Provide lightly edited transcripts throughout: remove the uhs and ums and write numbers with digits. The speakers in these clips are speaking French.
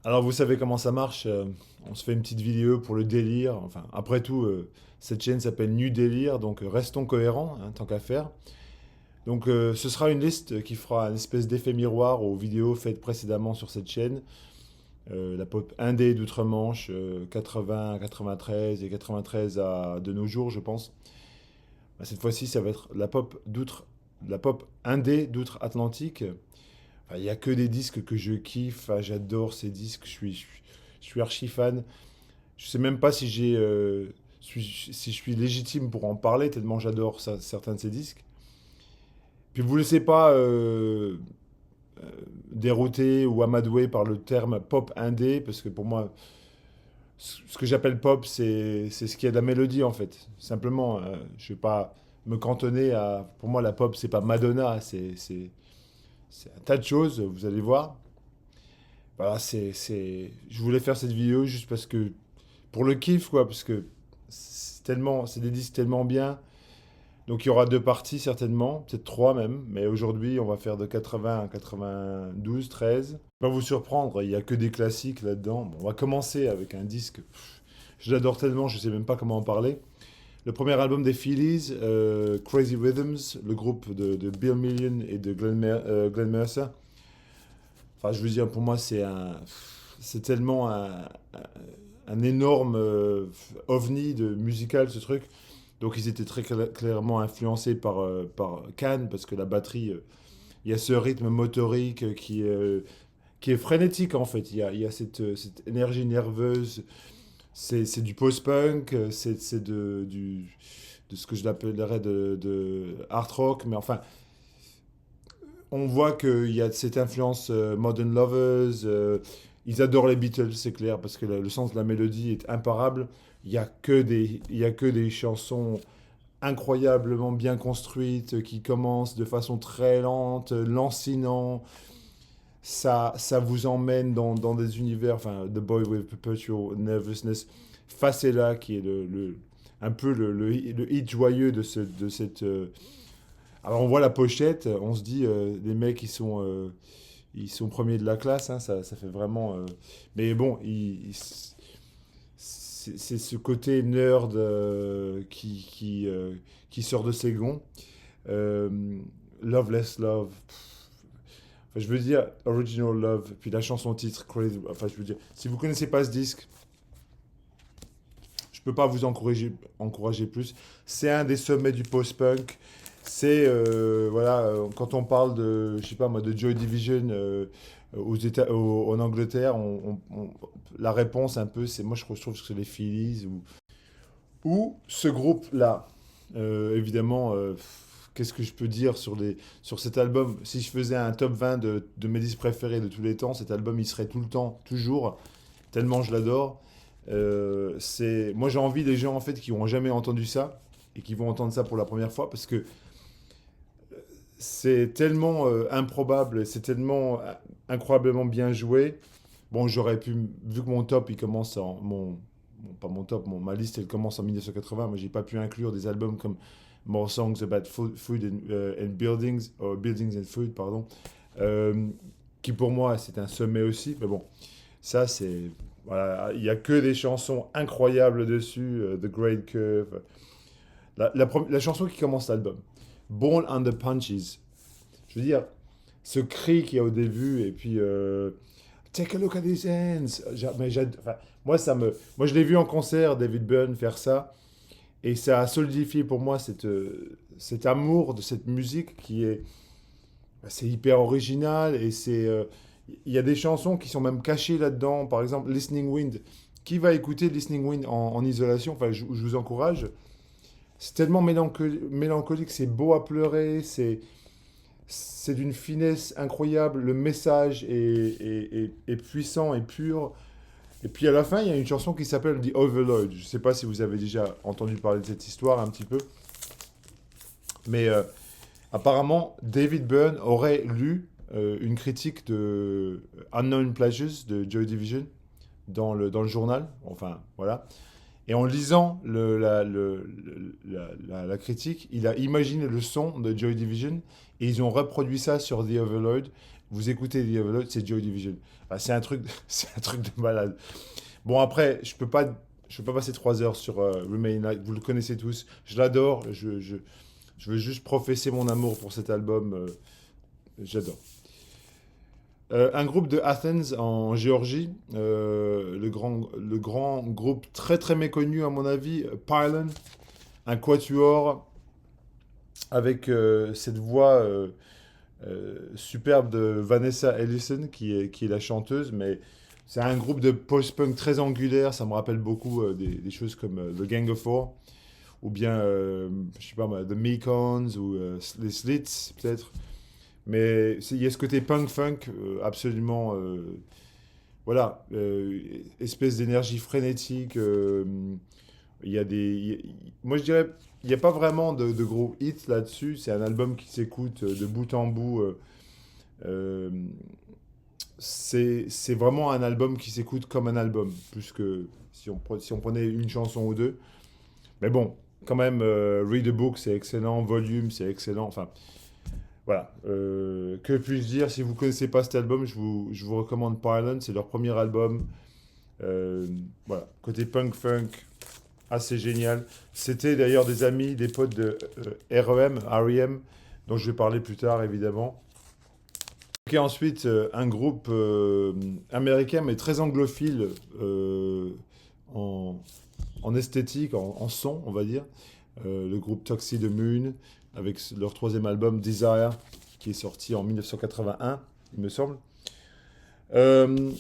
Alors, vous savez comment ça marche. On se fait une petite vidéo pour le délire. Enfin, après tout, cette chaîne s'appelle Nu Délire, donc restons cohérents, hein, tant qu'à faire. Donc, ce sera une liste qui fera une espèce d'effet miroir aux vidéos faites précédemment sur cette chaîne. La pop indé d'outre-Manche, 80 à 93 et 93 à de nos jours, je pense. Bah, cette fois-ci, ça va être la pop indé d'outre-Atlantique. Enfin, il n'y a que des disques que je kiffe. Enfin, j'adore ces disques. Je suis archi fan. Je sais même pas si je suis légitime pour en parler, tellement j'adore certains de ces disques. Puis vous ne laissez pas dérouter ou amadouer par le terme pop indé, parce que pour moi, ce que j'appelle pop, c'est ce qui a de la mélodie en fait. Simplement, je ne vais pas me cantonner à. Pour moi, la pop, c'est pas Madonna, c'est un tas de choses, vous allez voir. Voilà, je voulais faire cette vidéo juste parce que pour le kiff, quoi, parce que c'est des disques tellement bien. Donc il y aura deux parties certainement, peut-être trois même, mais aujourd'hui on va faire de 80 à 92, 13. Pas vous surprendre, il n'y a que des classiques là-dedans. Bon, on va commencer avec un disque, je l'adore tellement, je ne sais même pas comment en parler. Le premier album des Phillies, Crazy Rhythms, le groupe de Bill Million et de Glenn Mercer. Enfin, je veux dire, pour moi, c'est tellement un énorme ovni de musical, ce truc. Donc, ils étaient très clairement influencés par Can, parce que la batterie, il y a ce rythme motorique qui est frénétique, en fait. Il y a cette énergie nerveuse. C'est du post-punk, c'est de ce que je l'appellerais de art rock, mais enfin, on voit qu'il y a cette influence Modern Lovers. Ils adorent les Beatles, c'est clair, parce que le sens de la mélodie est imparable. Il y a que des chansons incroyablement bien construites qui commencent de façon très lente, lancinant. Ça vous emmène dans des univers, enfin, The Boy with Perpetual Nervousness, Facela, qui est un peu le hit joyeux de cette, alors on voit la pochette, on se dit les mecs ils sont premiers de la classe, hein, ça fait vraiment. Mais bon, c'est ce côté nerd qui sort de ses gonds. Euh, Loveless Love. Enfin, je veux dire Original Love, puis la chanson titre Crazy. Enfin, je veux dire, si vous connaissez pas ce disque, je peux pas vous encourager plus. C'est un des sommets du post-punk. C'est voilà, quand on parle de, je sais pas moi, de Joy Division en Angleterre, la réponse un peu, c'est moi je trouve que c'est les Phillies ou ce groupe-là. Évidemment, qu'est-ce que je peux dire sur cet album? Si je faisais un top 20 de mes disques préférés de tous les temps, cet album il serait tout le temps, toujours, tellement je l'adore. Moi j'ai envie des gens en fait qui n'ont jamais entendu ça et qui vont entendre ça pour la première fois parce que c'est tellement improbable, c'est tellement incroyablement bien joué. Bon, j'aurais pu, vu que mon top, il commence pas mon top, ma liste, elle commence en 1980, mais j'ai pas pu inclure des albums comme More Songs About Food and Buildings, Buildings and Food, pardon, euh, qui pour moi, c'est un sommet aussi. Mais bon, ça, voilà, il y a que des chansons incroyables dessus, The Great Curve. La chanson qui commence l'album, Born Under Punches. Je veux dire, ce cri qu'il y a au début, et puis Take a look at his hands. Enfin, moi, je l'ai vu en concert, David Byrne faire ça, et ça a solidifié pour moi cet amour de cette musique qui est, bah, c'est hyper original, et il y a des chansons qui sont même cachées là-dedans. Par exemple, Listening Wind. Qui va écouter Listening Wind en isolation? Enfin, je vous encourage. C'est tellement mélancolique, c'est beau à pleurer, c'est d'une finesse incroyable. Le message est puissant et pur. Et puis à la fin, il y a une chanson qui s'appelle The Overload. Je ne sais pas si vous avez déjà entendu parler de cette histoire un petit peu. Mais apparemment, David Byrne aurait lu une critique de Unknown Pleasures de Joy Division dans le journal. Enfin, voilà. Et en lisant la critique, il a imaginé le son de Joy Division et ils ont reproduit ça sur The Overload. Vous écoutez The Overload, c'est Joy Division. Ah, c'est un truc, c'est un truc de malade. Bon, après, je peux pas passer 3 heures sur Remain Light. Vous le connaissez tous. Je l'adore. Je veux juste professer mon amour pour cet album. J'adore. Un groupe de Athens en Géorgie, le grand groupe très très méconnu à mon avis, Pylon, un quatuor avec cette voix superbe de Vanessa Ellison qui est la chanteuse, mais c'est un groupe de post-punk très angulaire, ça me rappelle beaucoup des choses comme The Gang of Four, ou bien, je sais pas moi, The Mekons, ou les Slits peut-être. Mais il y a ce côté punk-funk absolument, voilà, espèce d'énergie frénétique. Il y a des, il y a- Moi je dirais, il n'y a pas vraiment de gros hits là-dessus. C'est un album qui s'écoute de bout en bout. Euh, c'est vraiment un album qui s'écoute comme un album, plus que si on prenait une chanson ou deux. Mais bon, quand même, Read the Book, c'est excellent. Volume, c'est excellent. Enfin, voilà. Que puis-je dire? Si vous connaissez pas cet album, je vous recommande Pylon. C'est leur premier album. Euh, voilà. Côté punk-funk, assez génial. C'était d'ailleurs des amis, des potes de R.E.M., dont je vais parler plus tard, évidemment. Ok, ensuite, un groupe américain, mais très anglophile en, en esthétique, en son, on va dire. Le groupe Toxic the Moon, avec leur troisième album, Desire, qui est sorti en 1981, il me semble. Euh,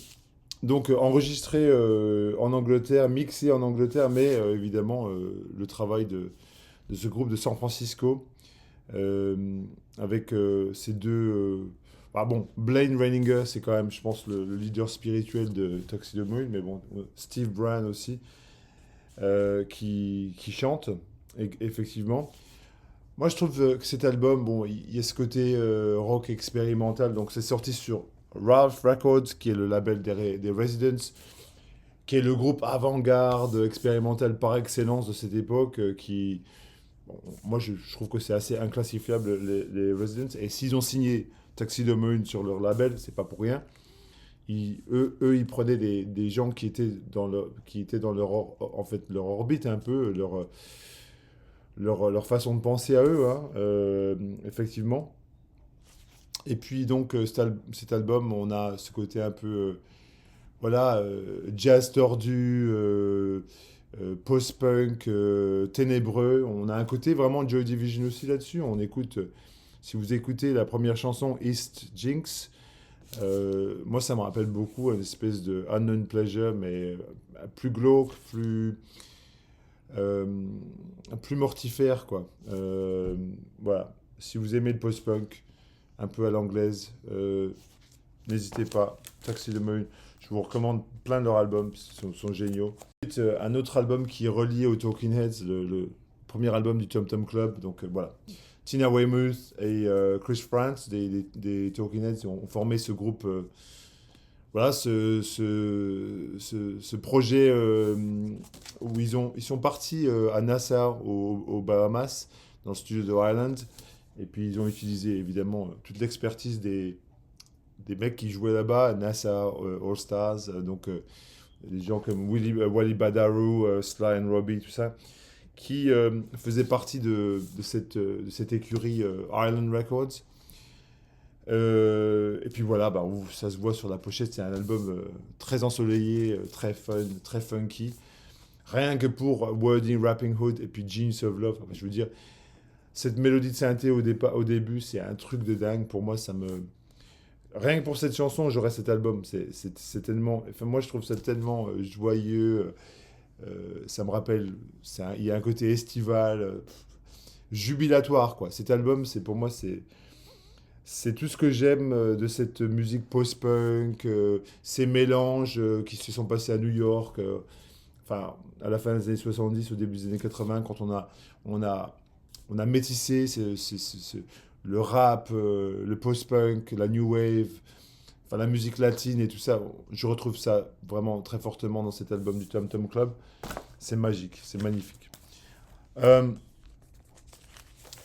donc, enregistré en Angleterre, mixé en Angleterre, mais évidemment, le travail de ce groupe de San Francisco, euh, avec ces deux. Ah bon, Blaine Reininger, c'est quand même, je pense, le leader spirituel de Toxic the Moon, mais bon, Steve Brand aussi, qui chante, effectivement. Moi, je trouve que cet album, bon, il y a ce côté rock expérimental, donc c'est sorti sur Ralph Records, qui est le label des Residents, qui est le groupe avant-garde expérimental par excellence de cette époque, bon, moi, je trouve que c'est assez inclassifiable, les Residents. Et s'ils ont signé Taxi the Moon sur leur label, c'est pas pour rien. Eux, ils prenaient des gens qui étaient dans en fait, leur orbite un peu, leur façon de penser à eux, hein, effectivement. Et puis donc cet album, on a ce côté un peu, voilà, jazz tordu, post-punk, ténébreux. On a un côté vraiment Joy Division aussi là-dessus. Si vous écoutez la première chanson, East Jinx, moi ça me rappelle beaucoup une espèce de Unknown Pleasure, mais plus glauque, euh, plus mortifère, quoi. Voilà. Si vous aimez le post-punk, un peu à l'anglaise, n'hésitez pas. Taxi the Moon. Je vous recommande plein de leurs albums, parce qu'ils sont géniaux. Ensuite, un autre album qui est relié aux Talking Heads, le premier album du Tom Tom Club. Donc voilà. Tina Weymouth et Chris Frantz des Talking Heads ont formé ce groupe. Voilà, ce projet où ils sont partis à Nassau, aux Bahamas, dans le studio de Highland. Et puis ils ont utilisé évidemment toute l'expertise des mecs qui jouaient là-bas, NASA, All Stars, donc des gens comme Wally Badaru, Sly and Robbie, tout ça, qui faisaient partie de cette écurie Island Records. Et puis voilà, bah, ça se voit sur la pochette, c'est un album très ensoleillé, très fun, très funky. Rien que pour Wording, Rapping Hood et puis Genius of Love. Enfin, je veux dire, cette mélodie de synthé au début, c'est un truc de dingue. Pour moi, rien que pour cette chanson, j'aurais cet album. C'est tellement. Enfin, moi, je trouve ça tellement joyeux. Ça me rappelle. Il y a un côté estival, jubilatoire, quoi. Cet album, pour moi, c'est tout ce que j'aime de cette musique post-punk, ces mélanges qui se sont passés à New York, enfin, à la fin des années 70, au début des années 80, quand on a, on a métissé le rap, le post-punk, la new wave, enfin, la musique latine et tout ça. Je retrouve ça vraiment très fortement dans cet album du Tom Tom Club. C'est magique, c'est magnifique. Euh,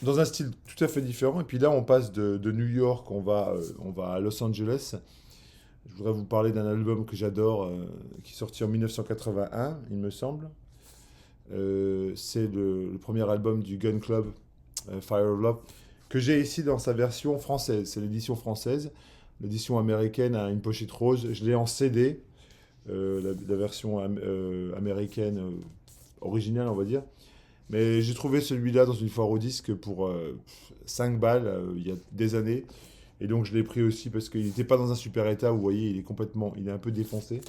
dans un style tout à fait différent. Et puis là, on passe de New York, on va à Los Angeles. Je voudrais vous parler d'un album que j'adore, qui est sorti en 1981, il me semble. C'est le premier album du Gun Club, Fire of Love, que j'ai ici dans sa version française. C'est l'édition française. L'édition américaine a une pochette rose. Je l'ai en CD, la version américaine originale, on va dire. Mais j'ai trouvé celui-là dans une foire au disque pour 5 balles il y a des années. Et donc je l'ai pris aussi parce qu'il n'était pas dans un super état. Vous voyez, il est un peu défoncé.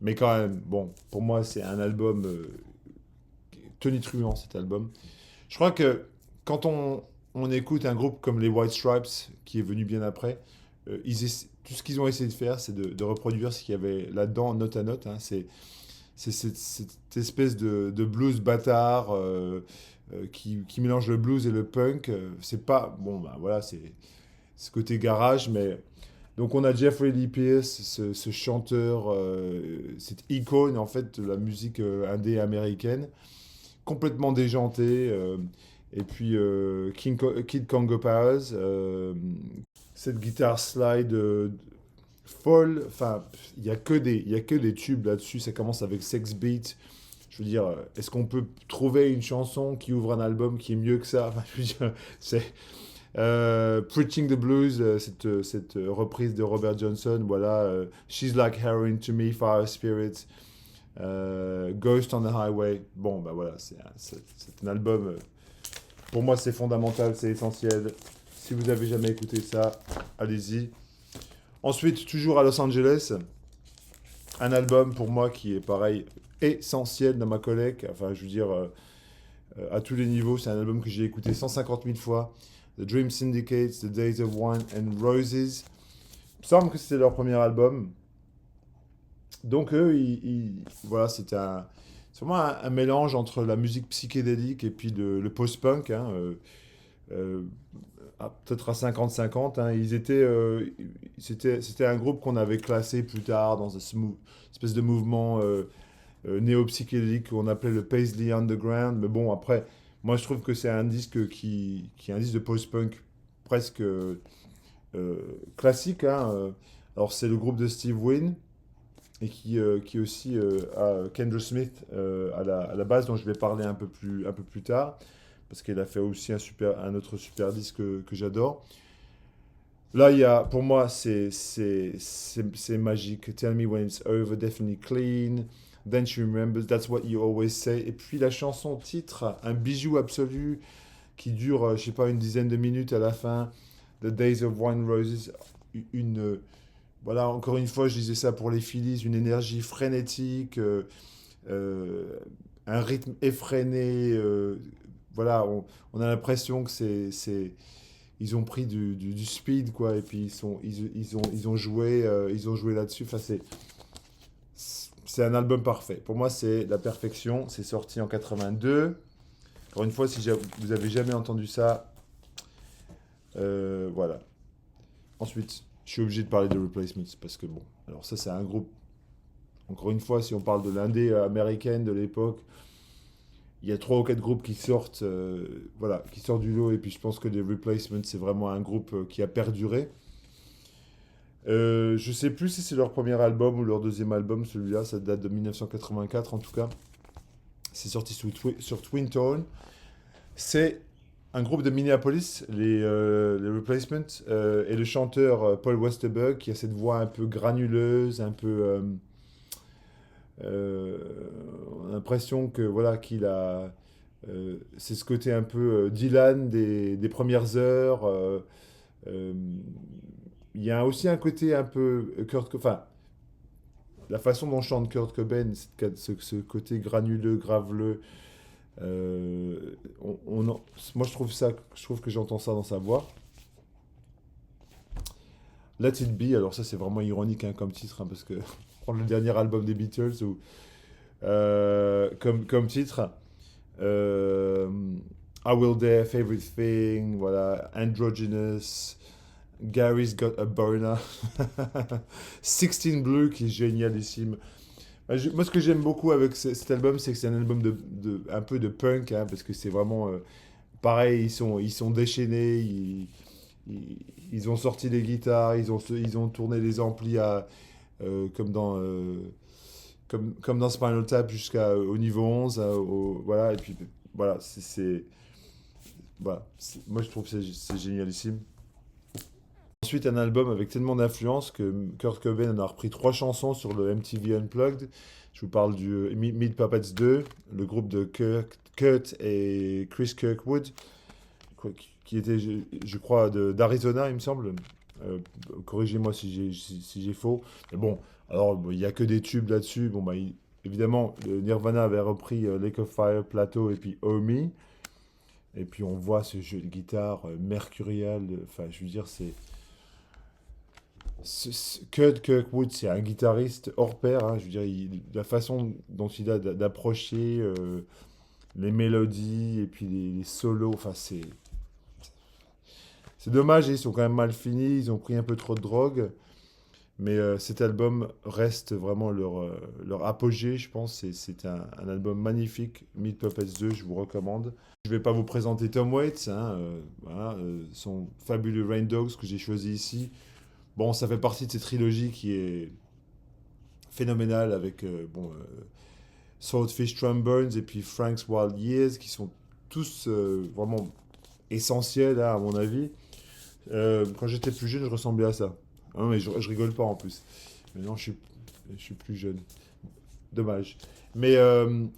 Mais quand même, bon, pour moi, c'est un album tonitruant, cet album. Je crois que quand on écoute un groupe comme les White Stripes, qui est venu bien après, tout ce qu'ils ont essayé de faire, c'est de reproduire ce qu'il y avait là-dedans, note à note. Hein. C'est cette espèce de blues bâtard qui mélange le blues et le punk. C'est pas. Bon, ben voilà, c'est ce côté garage, mais. Donc on a Jeffrey Lee Pierce, ce chanteur, cette icône en fait de la musique indé américaine, complètement déjanté. Et puis Kid Congo Powers, cette guitare slide folle. Enfin, il y a que des tubes là-dessus. Ça commence avec Sex Beat. Je veux dire, est-ce qu'on peut trouver une chanson qui ouvre un album qui est mieux que ça? Enfin, je veux dire, c'est Preaching the Blues, cette reprise de Robert Johnson. Voilà, She's Like Heroin to Me, Fire Spirits, Ghost on the Highway. Bon, bah voilà, c'est un album. Pour moi, c'est fondamental, c'est essentiel. Si vous avez jamais écouté ça, allez-y. Ensuite, toujours à Los Angeles, un album pour moi qui est pareil, essentiel dans ma collecte. Enfin, je veux dire, à tous les niveaux, c'est un album que j'ai écouté 150 000 fois. The Dream Syndicate, The Days of Wine and Roses. Il me semble que c'était leur premier album. Donc eux, voilà, c'est vraiment un mélange entre la musique psychédélique et puis le post-punk. Hein, peut-être à 50-50. Hein. C'était un groupe qu'on avait classé plus tard dans une espèce de mouvement néo-psychédélique qu'on appelait le Paisley Underground. Mais bon, après, moi je trouve que c'est un disque qui est un disque de post-punk presque classique. Hein. Alors c'est le groupe de Steve Wynn et qui aussi a Kendra Smith à la base, dont je vais parler un peu plus tard, parce qu'elle a fait aussi un autre super disque que j'adore. Là, pour moi, c'est magique. Tell me when it's over, definitely clean. Then she remembers, that's what you always say. Et puis la chanson titre, un bijou absolu qui dure, je sais pas, une dizaine de minutes à la fin. The Days of Wine Roses, une, voilà, encore une fois, je disais ça pour les Phillies, une énergie frénétique, euh, un rythme effréné. Voilà, on a l'impression que ils ont pris du speed, quoi, et puis ils ont joué là-dessus. Enfin, c'est un album parfait. Pour moi, c'est la perfection. C'est sorti en 82. Encore une fois, si vous avez jamais entendu ça, voilà. Ensuite, je suis obligé de parler de Replacements parce que bon, alors ça c'est un groupe. Encore une fois, si on parle de l'indé américaine de l'époque, il y a trois ou quatre groupes qui sortent, voilà, qui sortent du lot. Et puis je pense que les Replacements c'est vraiment un groupe qui a perduré. Je sais plus si c'est leur premier album ou leur deuxième album, celui-là, ça date de 1984 en tout cas. C'est sorti sur Twin Tone. C'est un groupe de Minneapolis, les Replacements, et le chanteur Paul Westerberg, qui a cette voix un peu granuleuse, un peu. Euh, on a l'impression que voilà qu'il a. C'est ce côté un peu Dylan des premières heures. Euh, il y a aussi un côté un peu enfin, la façon dont chante Kurt Cobain, ce côté granuleux, graveleux. Euh, moi, je trouve que j'entends ça dans sa voix. Let It Be, alors ça, c'est vraiment ironique hein, comme titre, hein, parce que prendre le dernier album des Beatles ou comme titre, euh, I Will Dare, Favorite Thing, voilà, Androgynous, Gary's Got a Boner, 16 Blue qui est génialissime. Moi, ce que j'aime beaucoup avec cet album, c'est que c'est un album un peu de punk, hein, parce que c'est vraiment pareil, ils sont déchaînés, ils, ils ont sorti les guitares, ils ont tourné les amplis comme comme dans Spinal Tap jusqu'au niveau 11, voilà, et puis voilà, voilà, moi je trouve que c'est génialissime. Ensuite, un album avec tellement d'influence que Kurt Cobain en a repris trois chansons sur le MTV Unplugged. Je vous parle du Meat Puppets 2, le groupe de Kurt et Chris Kirkwood, qui était, je crois, d'Arizona, il me semble. Euh, Corrigez-moi si j'ai faux. Mais bon, alors, bon, il n'y a que des tubes là-dessus. Bon, bah, évidemment, Nirvana avait repris Lake of Fire, Plateau et puis Oh Me. Et puis on voit ce jeu de guitare mercurial. Enfin, je veux dire, Kurt Kirkwood, c'est un guitariste hors pair, hein. Je veux dire, la façon dont il a d'approcher les mélodies et puis les solos, enfin, c'est dommage, ils sont quand même mal finis, ils ont pris un peu trop de drogue, mais cet album reste vraiment leur apogée, je pense. C'est un album magnifique, Meat Puppets 2, je vous recommande. Je vais pas vous présenter Tom Waits, hein, voilà, son fabuleux Rain Dogs que j'ai choisi ici. Bon, ça fait partie de cette trilogie qui est phénoménale avec Swordfish Trombones et puis Frank's Wild Years qui sont tous vraiment essentiels, hein, à mon avis. Quand j'étais plus jeune, je ressemblais à ça. Ah, mais je rigole pas en plus. Maintenant, je suis plus jeune. Dommage. Mais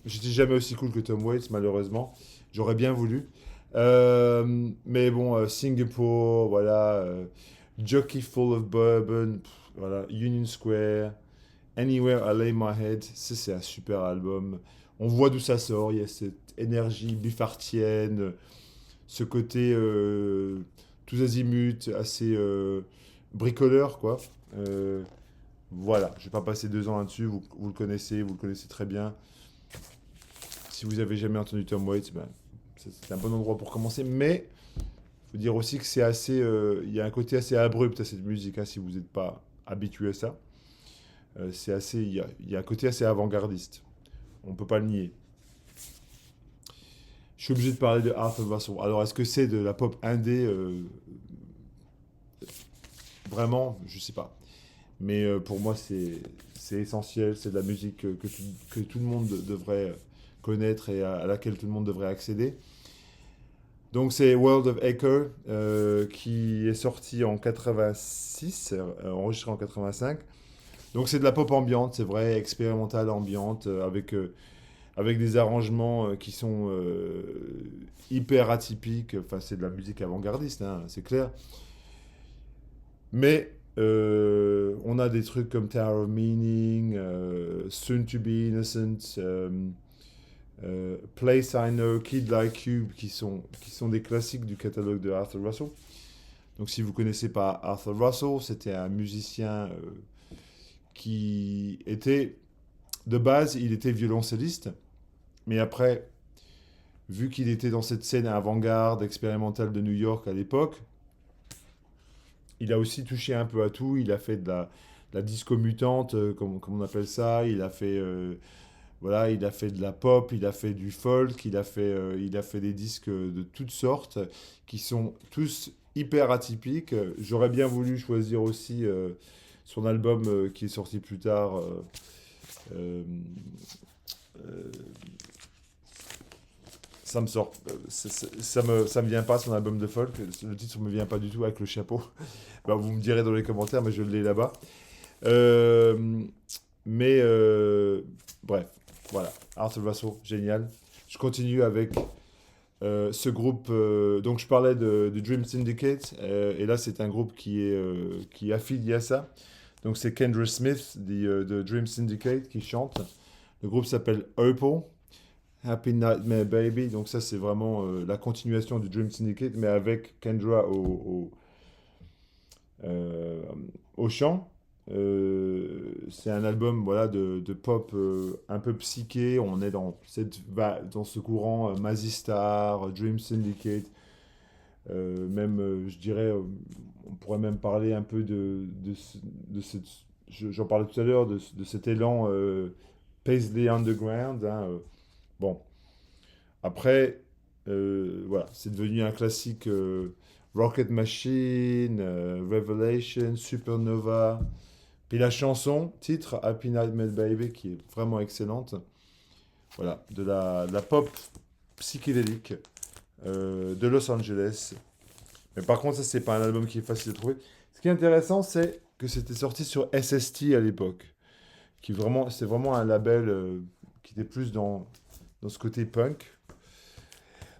j'étais jamais aussi cool que Tom Waits, malheureusement. J'aurais bien voulu. Mais bon, Singapore, voilà. Jockey Full of Bourbon, voilà. Union Square, Anywhere I Lay My Head. Ça, c'est un super album. On voit d'où ça sort. Il y a cette énergie biffartienne, ce côté tous azimuts, assez bricoleur, quoi. Euh, voilà, je vais pas passer 2 ans là-dessus, vous le connaissez très bien. Si vous avez jamais entendu Tom Waits, ben, c'est un bon endroit pour commencer, mais il faut dire aussi que il y a un côté assez abrupt à cette musique, hein, si vous n'êtes pas habitué à ça. Il y a un côté assez avant-gardiste, on peut pas le nier. Je suis obligé de parler de Arthur Russell. Alors, est-ce que c'est de la pop indé vraiment? Je sais pas. Mais pour moi, c'est essentiel, c'est de la musique que tout le monde devrait connaître et à laquelle tout le monde devrait accéder. Donc c'est World of Echo qui est sorti en 86, enregistré en 85. Donc c'est de la pop ambiante, c'est vrai, expérimentale ambiante, avec des arrangements qui sont hyper atypiques. Enfin, c'est de la musique avant-gardiste, hein, c'est clair. Mais on a des trucs comme Tower of Meaning, Soon to Be Innocent, Place I Know, Kid Like You, qui sont des classiques du catalogue de Arthur Russell. Donc si vous ne connaissez pas Arthur Russell, c'était un musicien qui était, de base, il était violoncelliste, mais après, vu qu'il était dans cette scène avant-garde, expérimentale de New York à l'époque, il a aussi touché un peu à tout. Il a fait de la disco mutante, comme on appelle ça. Voilà, il a fait de la pop, il a fait du folk, il a fait des disques de toutes sortes qui sont tous hyper atypiques. J'aurais bien voulu choisir aussi son album qui est sorti plus tard. Euh, euh, ça me sort, ça me vient pas son album de folk. Le titre me vient pas du tout avec le chapeau. Bah, vous me direz dans les commentaires, mais je l'ai là-bas. Euh, mais bref, voilà. Arthur Russell, génial. Je continue avec ce groupe. Donc je parlais de Dream Syndicate, et là c'est un groupe qui est affilié à ça. Donc c'est Kendra Smith de Dream Syndicate qui chante. Le groupe s'appelle Opal, Happy Nightmare Baby. Donc ça c'est vraiment la continuation du Dream Syndicate, mais avec Kendra euh, au chant. C'est un album, voilà, de pop un peu psyché. On est dans ce courant Mazzy Star, Dream Syndicate. Même, je dirais, on pourrait même parler un peu de cette. J'en parlais tout à l'heure, de cet élan Paisley Underground, hein. Bon, après. Voilà, c'est devenu un classique Rocket Machine, Revelation, Supernova. Puis la chanson, titre Happy Nightmare Baby, qui est vraiment excellente. Voilà, de la pop psychédélique de Los Angeles. Mais par contre, ça, c'est pas un album qui est facile de trouver. Ce qui est intéressant, c'est que c'était sorti sur SST à l'époque. C'est vraiment un label qui était plus dans ce côté punk.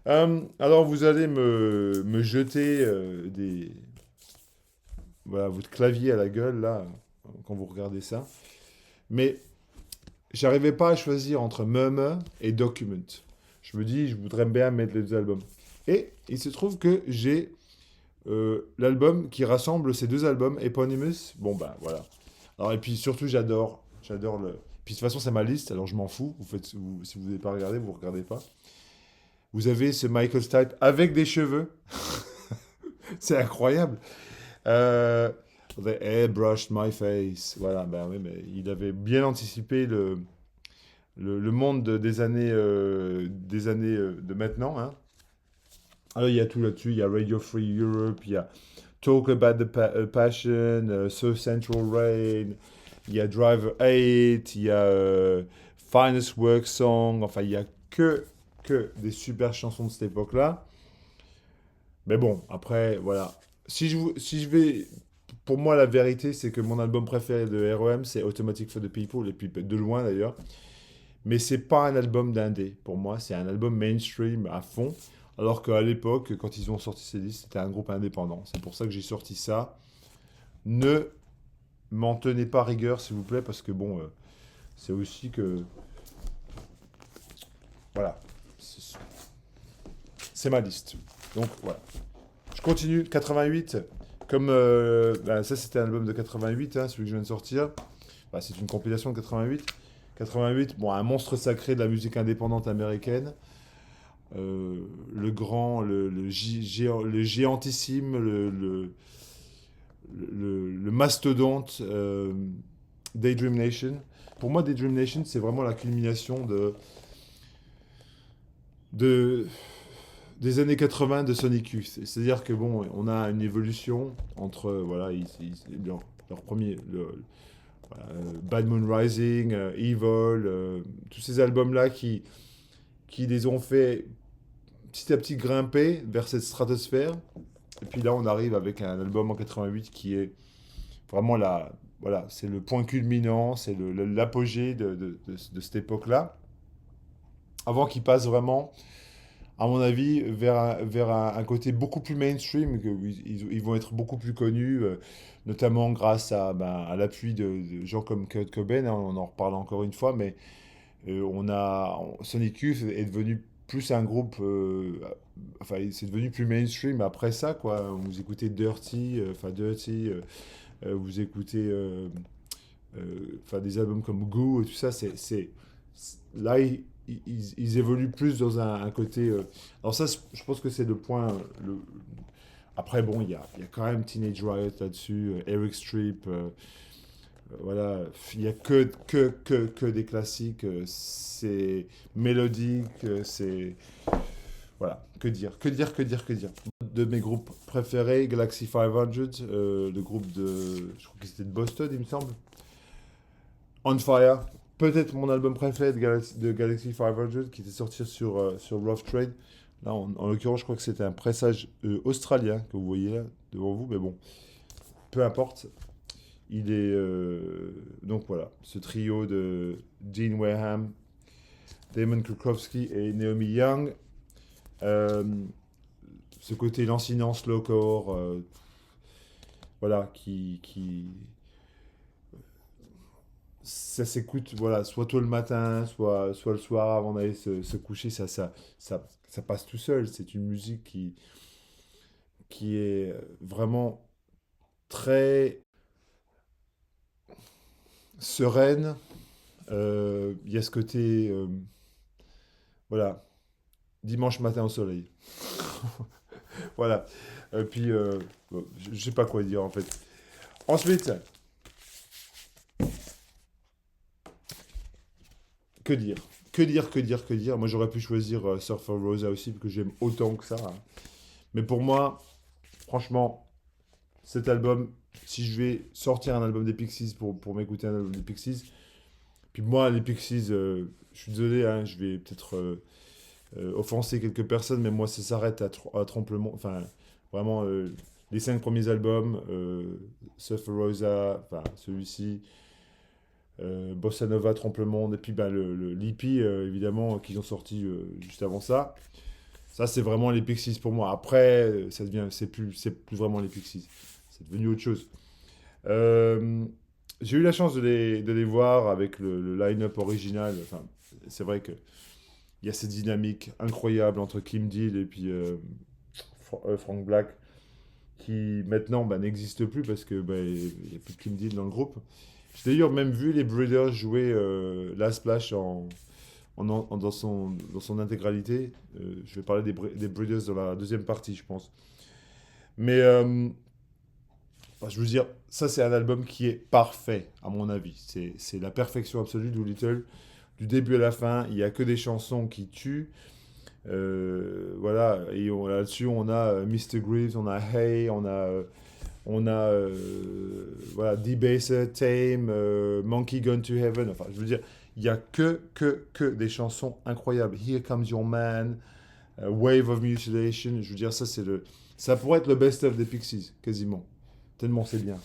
Alors, vous allez me jeter voilà, votre clavier à la gueule, là, quand vous regardez ça. Mais j'arrivais pas à choisir entre Murmur et Document. Je me dis, je voudrais bien mettre les deux albums. Et il se trouve que j'ai l'album qui rassemble ces deux albums, Eponymous. Bon, ben voilà. Alors, et puis surtout, j'adore le. Puis de toute façon, c'est ma liste, alors je m'en fous. Si vous n'avez pas regardé, vous ne regardez pas. Vous avez ce Michael Stipe avec des cheveux. C'est incroyable. Euh, The air brushed my face. Voilà, ben oui, mais il avait bien anticipé le monde des années de maintenant. Hein. Alors, il y a tout là-dessus. Il y a Radio Free Europe, il y a Talk About the Passion, So Central Rain, il y a Driver 8, il y a Finest Work Song. Enfin, il y a que des super chansons de cette époque-là. Mais bon, après, voilà. Si je vais. Pour moi, la vérité, c'est que mon album préféré de R.E.M., c'est Automatic for the People, et puis de loin d'ailleurs. Mais c'est pas un album d'indé. Pour moi, c'est un album mainstream à fond. Alors qu'à l'époque, quand ils ont sorti ces disques, c'était un groupe indépendant. C'est pour ça que j'ai sorti ça. Ne m'en tenez pas rigueur, s'il vous plaît, parce que bon, c'est aussi que. Voilà. C'est ma liste. Donc voilà. Je continue. 88. Comme bah, ça, c'était un album de 88, hein, celui que je viens de sortir. Bah, c'est une compilation de 88. 88, bon, un monstre sacré de la musique indépendante américaine. Le grand, le géantissime, le mastodonte Daydream Nation. Pour moi, Daydream Nation, c'est vraiment la culmination de, des années 80 de Sonic Youth. C'est-à-dire que bon, on a une évolution entre voilà, leur premier voilà, Bad Moon Rising, Evil, tous ces albums-là qui les ont fait petit à petit grimper vers cette stratosphère. Et puis là, on arrive avec un album en 88 qui est vraiment voilà, c'est le point culminant, c'est l'apogée de cette époque-là. Avant qu'il passe vraiment, à mon avis, vers un côté beaucoup plus mainstream, ils vont être beaucoup plus connus, notamment grâce à l'appui de gens comme Kurt Cobain, hein, on en reparle encore une fois, mais Sonic Youth est devenu plus un groupe, enfin, c'est devenu plus mainstream après ça, quoi. Vous écoutez Dirty, vous écoutez des albums comme Goo et tout ça, là, ils évoluent plus dans un côté. Alors, ça, je pense que c'est le point. Après, bon, il y a quand même Teenage Riot là-dessus, Eric Streep. Voilà, il n'y a que des classiques, c'est mélodique, c'est. Voilà, que dire. De mes groupes préférés, Galaxy 500, le groupe je crois que c'était de Boston, il me semble. On Fire, peut-être mon album préféré de Galaxy 500, qui était sorti sur Rough Trade. Là, en l'occurrence, je crois que c'était un pressage australien que vous voyez là devant vous, mais bon, peu importe. Il est donc voilà, ce trio de Dean Wareham, Damon Krukowski et Naomi Young. Euh, Ce côté lancinant, slowcore, voilà, ça s'écoute, voilà, soit tôt le matin, soit le soir avant d'aller se coucher, ça passe tout seul. C'est une musique qui est vraiment très sereine. Il y a ce côté, voilà, dimanche matin au soleil. Voilà. Puis, bon, je sais pas quoi dire en fait. Ensuite, que dire? que dire. Moi, j'aurais pu choisir Surfer Rosa aussi, parce que j'aime autant que ça, hein. Mais pour moi, franchement, cet album, si je vais sortir un album des Pixies pour m'écouter un album des Pixies, puis moi, les Pixies, je suis désolé, hein, je vais peut-être offenser quelques personnes, mais moi, ça s'arrête à Trompe-le-Monde. Enfin, vraiment, les 5 premiers albums, Surfer Rosa, enfin, celui-ci, Bossa Nova, Trompe-le-Monde, et puis ben, l'EP, évidemment, qu'ils ont sorti juste avant ça. Ça, c'est vraiment les Pixies pour moi. Après, c'est plus vraiment les Pixies. C'est devenu autre chose. Euh, j'ai eu la chance de les voir avec le line-up original. Enfin, c'est vrai qu'il y a cette dynamique incroyable entre Kim Deal et puis Frank Black, qui maintenant bah, n'existe plus parce que bah, il n'y a plus de Kim Deal dans le groupe. J'ai d'ailleurs même vu les Breeders jouer Last Splash dans son intégralité. Je vais parler des Breeders dans la deuxième partie, je pense. Mais bah, je veux dire, ça c'est un album qui est parfait, à mon avis. C'est la perfection absolue de Little. Du début à la fin, il n'y a que des chansons qui tuent. Voilà, et là-dessus, on a Mr. Greaves, on a Hey, voilà, Debaser, Tame, Monkey Gone to Heaven. Enfin, je veux dire, il n'y a que des chansons incroyables. Here Comes Your Man, Wave of Mutilation. Je veux dire, ça pourrait être le best-of des Pixies, quasiment. Tellement c'est bien.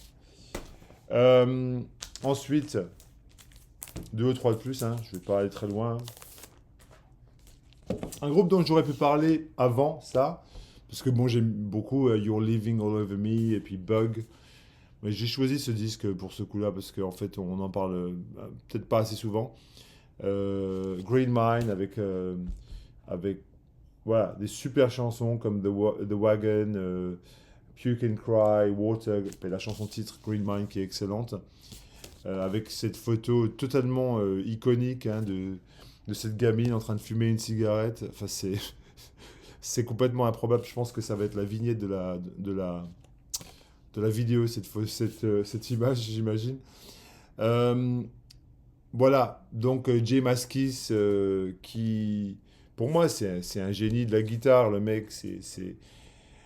Euh, Ensuite, deux ou trois de plus, hein, je vais pas aller très loin. Un groupe dont j'aurais pu parler avant ça, parce que bon, j'aime beaucoup You're Living All Over Me et puis Bug. Mais j'ai choisi ce disque pour ce coup-là parce qu'en fait, on en parle peut-être pas assez souvent. Green Mine avec voilà, des super chansons comme The Wagon, Puke and Cry, Water, et la chanson titre Green Mine qui est excellente. Avec cette photo totalement iconique hein, de cette gamine en train de fumer une cigarette. Enfin, c'est complètement improbable. Je pense que ça va être la vignette de la vidéo, cette image, j'imagine. Euh, voilà, donc Jay Maskis, qui, pour moi, c'est un génie de la guitare. Le mec,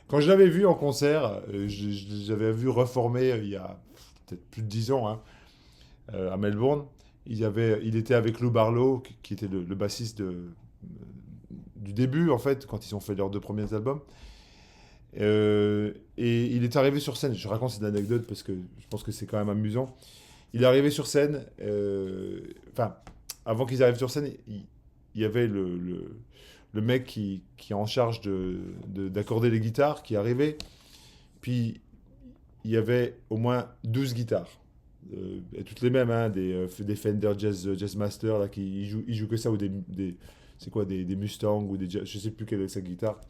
Quand je l'avais vu en concert, j'avais vu reformer il y a peut-être plus de 10 ans, hein, à Melbourne. Il était avec Lou Barlow, qui était le bassiste du début, en fait, quand ils ont fait leurs 2 premiers albums. Et il est arrivé sur scène. Je raconte cette anecdote parce que je pense que c'est quand même amusant. Il est arrivé sur scène. Enfin, avant qu'ils arrivent sur scène, il y avait le mec qui est en charge d'accorder les guitares qui arrivait. Puis il y avait au moins 12 guitares. Et toutes les mêmes, hein, des Fender Jazz Master, là, ils jouent que ça, ou c'est quoi, des Mustang, ou je sais plus quelle est sa guitare,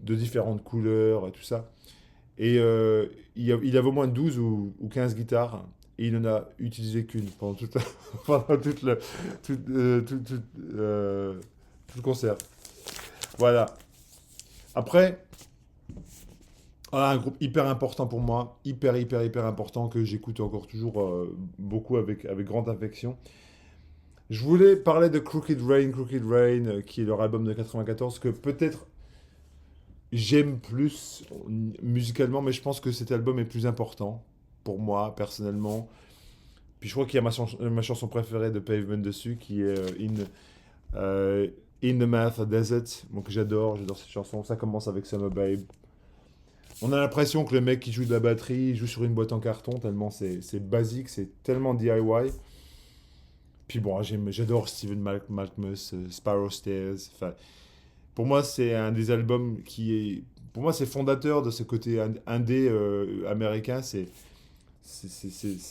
de différentes couleurs, et tout ça. Et il avait au moins 12 ou 15 guitares, et il n'en a utilisé qu'une pendant pendant tout le concert. Voilà. Après, voilà, un groupe hyper important pour moi, hyper important, que j'écoute encore toujours beaucoup avec grande affection. Je voulais parler de Crooked Rain, qui est leur album de 94, que peut-être j'aime plus musicalement, mais je pense que cet album est plus important pour moi, personnellement. Puis je crois qu'il y a ma chanson préférée de Pavement dessus, qui est euh, In the Mouth Desert, donc j'adore cette chanson. Ça commence avec Summer Babe. On a l'impression que le mec qui joue de la batterie, il joue sur une boîte en carton, tellement c'est basique, c'est tellement DIY. Puis bon, j'adore Steven Malkmus, Sparrow Stairs. Enfin, pour moi, c'est un des albums qui est. Pour moi, c'est fondateur de ce côté indé américain. C'est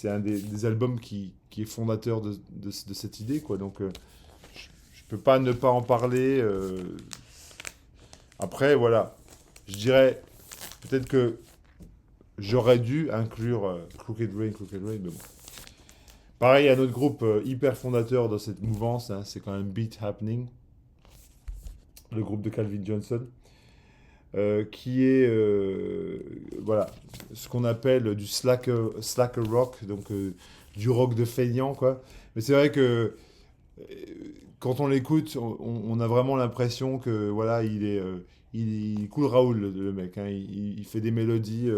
un des albums qui est fondateur de cette idée, quoi. Donc, je peux pas ne pas en parler. Après, voilà. Je dirais peut-être que j'aurais dû inclure Crooked Rain, mais bon. Pareil, un autre groupe hyper fondateur dans cette mouvance, hein, c'est quand même Beat Happening, le groupe de Calvin Johnson, qui est voilà, ce qu'on appelle du slacker rock, donc du rock de feignant, quoi. Mais c'est vrai que quand on l'écoute, on a vraiment l'impression que voilà, il cool Raoul, le mec, hein. Il fait des mélodies.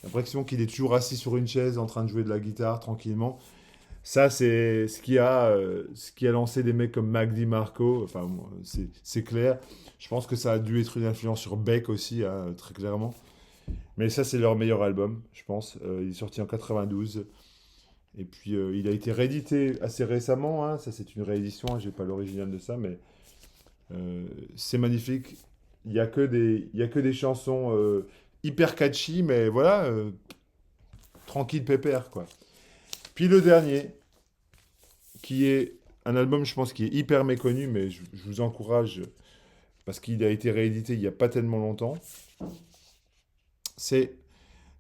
L'impression qu'il est toujours assis sur une chaise en train de jouer de la guitare tranquillement. Ça, c'est ce qui a lancé des mecs comme Mac DiMarco. Enfin, bon, c'est clair. Je pense que ça a dû être une influence sur Beck aussi, hein, très clairement. Mais ça, c'est leur meilleur album, je pense. Il est sorti en 92. Et puis, il a été réédité assez récemment, hein. Ça, c'est une réédition, hein. J'ai pas l'original de ça, mais c'est magnifique. Il y a que des chansons hyper catchy, mais voilà, tranquille, pépère, quoi. Puis le dernier, qui est un album, je pense, qui est hyper méconnu, mais je vous encourage, parce qu'il a été réédité il n'y a pas tellement longtemps. C'est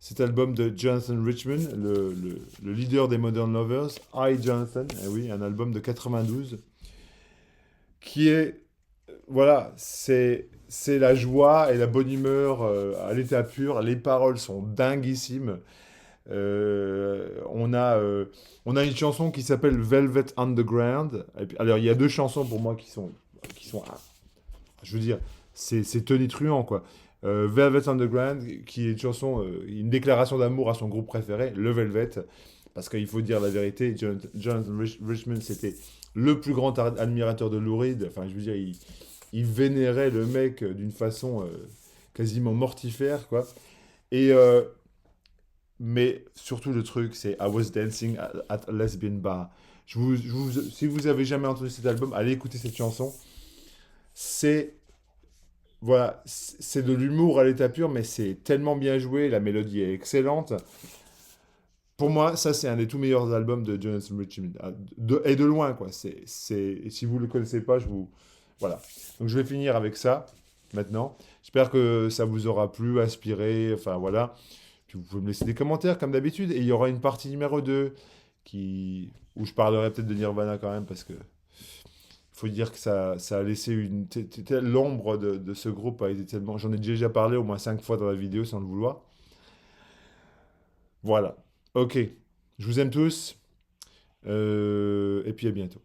cet album de Jonathan Richman, le leader des Modern Lovers, I, Jonathan, eh oui, un album de 92, qui est, voilà, c'est la joie et la bonne humeur à l'état pur. Les paroles sont dinguissimes. On a une chanson qui s'appelle Velvet Underground. Et puis, alors, il y a deux chansons pour moi qui sont je veux dire, c'est tonitruant, quoi. Velvet Underground, qui est une chanson, une déclaration d'amour à son groupe préféré, le Velvet. Parce qu'il faut dire la vérité, Jonathan Richman, c'était le plus grand admirateur de Lou Reed. Enfin, je veux dire, il vénérait le mec d'une façon quasiment mortifère, quoi. Et, mais surtout, le truc, c'est I was dancing at a lesbian bar. Si vous avez jamais entendu cet album, allez écouter cette chanson. C'est Voilà, c'est de l'humour à l'état pur, mais c'est tellement bien joué, la mélodie est excellente. Pour moi, ça, c'est un des tout meilleurs albums de Jonathan Richman. Et de loin, quoi. Et si vous ne le connaissez pas, Voilà. Donc, je vais finir avec ça, maintenant. J'espère que ça vous aura plu, inspiré, enfin, voilà. Puis, vous pouvez me laisser des commentaires, comme d'habitude. Et il y aura une partie numéro 2 où je parlerai peut-être de Nirvana quand même, parce que faut dire que ça a laissé l'ombre de ce groupe a été tellement. J'en ai déjà parlé au moins 5 fois dans la vidéo sans le vouloir. Voilà. Ok. Je vous aime tous. Et puis à bientôt.